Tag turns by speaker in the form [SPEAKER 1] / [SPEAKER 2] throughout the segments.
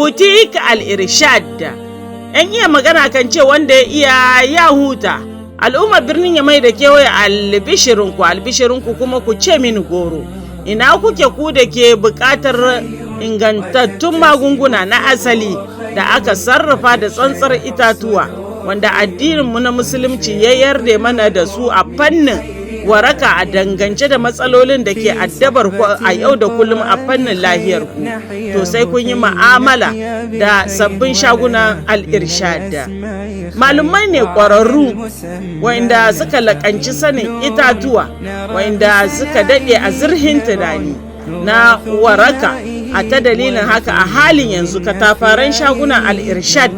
[SPEAKER 1] Butik al-Irshad. ‘Yan iya magana kan ce wanda ya iya ya huta. Al'ummar birnin Yamai da kewaye albishirinku kuma ku ce mini goro. Ina kuke ku da ke buƙatar ingantattun magunguna na asali da aka sarrafa da tsantsar itatuwa wanda addininmu na musulunci ya yarda mana da su a fannin waraka a dangance da matsalolin da ke addabar ku a yau da kullum a fannin lahiyar ku, to sai kun yi ma'amala da sabbin shagunan al-Irshad. Malumai ne ƙwararru wanda suka laƙanci sanin itatuwa, wanda suka daɗe a zurhin tunani na waraka. A ta dalilin haka a halin yanzu katafaren shagunan al-Irshad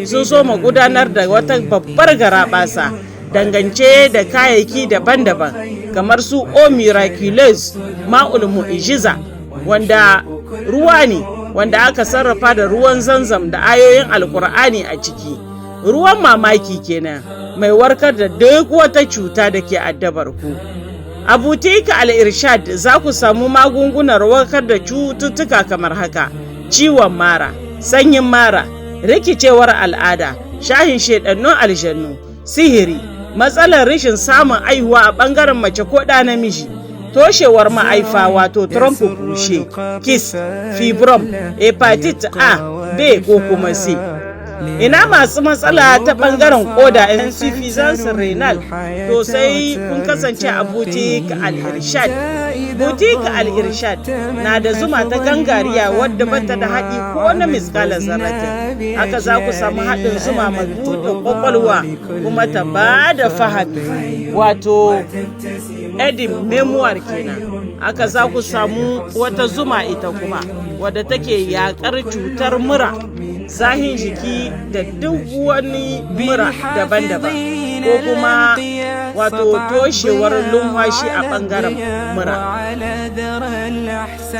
[SPEAKER 1] sun so mu gudanar da wata babbar garaɓasa dangance da kayayyaki daban-daban kamar su O Miraculous Ma'ul Mu'jiza, wanda ruwa ne wanda aka sarrafa da ruwan Zamzam da ayoyin Alkur'ani a ciki. Ruwan mamaki kenan mai warkar da duk wata cuta da ke addabar ku. A Butik al-Irshad za ku samu magungunan warkar da cututtuka kamar haka: ciwon mara, sanyin mara, rikicewar al'ada, shahin shedannun aljannu, sihiri, matsalar rashin samun aihuwa a ɓangaren mace ko ɗa namiji, toshewar ma'aifa wato trompe kushe, kis, fibrom, hepatitis A, B ko kuma C. Ina masu matsala ta ɓangaren koda insuffisance renal, to sai kun kasance a Butik al-Irshad. Butik al-Irshad na da zuma ta gangariya wadda bata da haɗi ko na miskalar zarratin. Haka za ku samu haɗin zuma mai buɗe ƙwaƙwalwa kuma ta ba da fahimi, wato edin memoir kenan. Haka za ku samu wata zuma ita kuma wadda take yaƙar cutar mura, zahin jiki da duk wani mura daban-daban, ko kuma wato toshewar lumfashi a ɓangaren mura.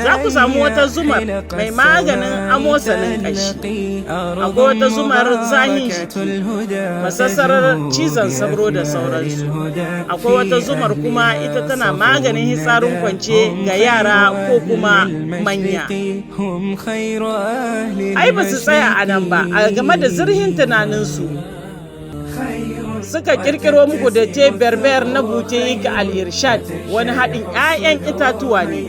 [SPEAKER 1] Za ku samu wata zumar mai maganin amosanin ƙashi, akwai wata zumar zahin jiki, masassarar cizon sauro da sauransu. Akwai wata zumar kuma ita tana maganin hitsarin kwance ga yara ko kuma manya. Ai ba su tsaya a nan ba, a game da zurhin tunaninsu suka kirkiro muku da te berber na Butik al-Irshad, wani haɗin 'ya'yan itatuwa ne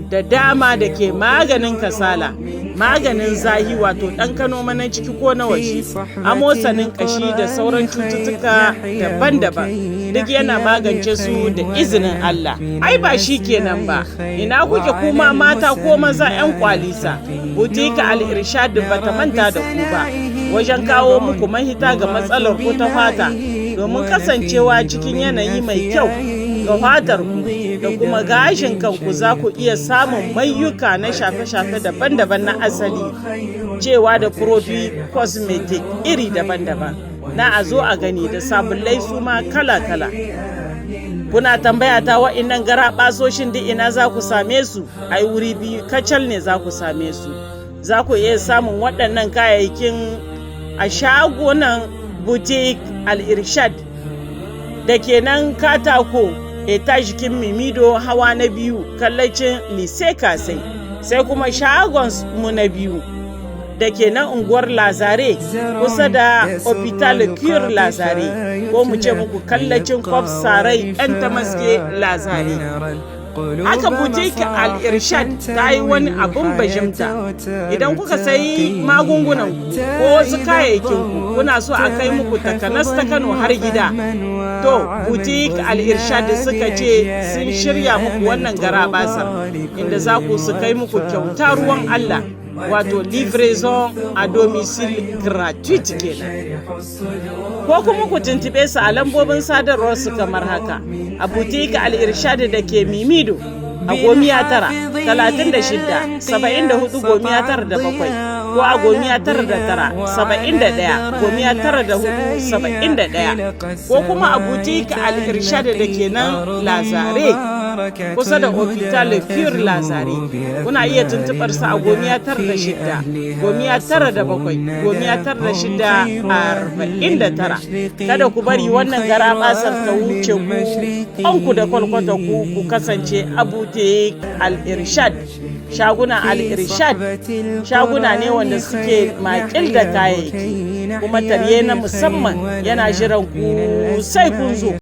[SPEAKER 1] da dama da ke maganin kasala, maganin zahi wato ɗan kano na ciki ko na waje, amosanin ƙashi da sauran cututtuka daban-daban, duk yana magance su da izinin Allah. Ai ba shi kenan ba, ina kuke kuma mata ko maza 'yan kwalisa, Butik al-Irshad ba ta manta da ku ba wajen kawo muku mahita ga matsalar ku ta fata, domin kasancewa cikin yanayi mai kyau ga fatar ku da kuma gashin kanku. Za ku iya samun mayyuka na shafe-shafe daban-daban na asali, cewa da produit cosmetic iri daban-daban na a zo a gani, da sabulai su ma kala-kala. Kuna tambaya ta wa'innan garaɓasoshin duk ina za ku same su? Ai wuri biyu kacal ne za ku same su. Za ku iya samun waɗannan kayayyakin a shagunan Butik al-Irshad da ke nan Katako, etajikin Mimido hawa na 2 kallacin Lise Kasai, sai kuma shagon mu na 2 da ke nan unguwar Lazare kusa da Hospital Cure Lazare, ko mu ce muku kallacin Kwaf Sarai ɗan Tamaske Lazare. Haka Butik al-Irshad ta yi wani abin bajimta. Idan kuka sayi magungunan ko wasu kayayyakin ku kuna so a kai muku takanas ta Kano har gida, to Butik al-Irshad suka ce sun shirya muku wannan garabasar, inda za ku su kai muku kyauta ruwan Allah, wato livraison a domicile gratuite kenan. Ko kuma ku tuntube su a lambobin sadarwar su kamar haka: a Butik al-Irshad da ke Mimido a 936 74 907, ko a 909 ko kuma a Butik al-Irshad da ke nan Lazare kusa da Hospital Cure Lazare. Kuna iya tuntubar sa a 906 907 Kada ku bari wannan garabasar ta wuce ku, kanku da kwalkwata ku kasance a Butik al-Irshad. shaguna al-irshad shaguna ne wanda suke makil da kayayyaki kuma tarye na musamman yana jiran ku sai kun zo.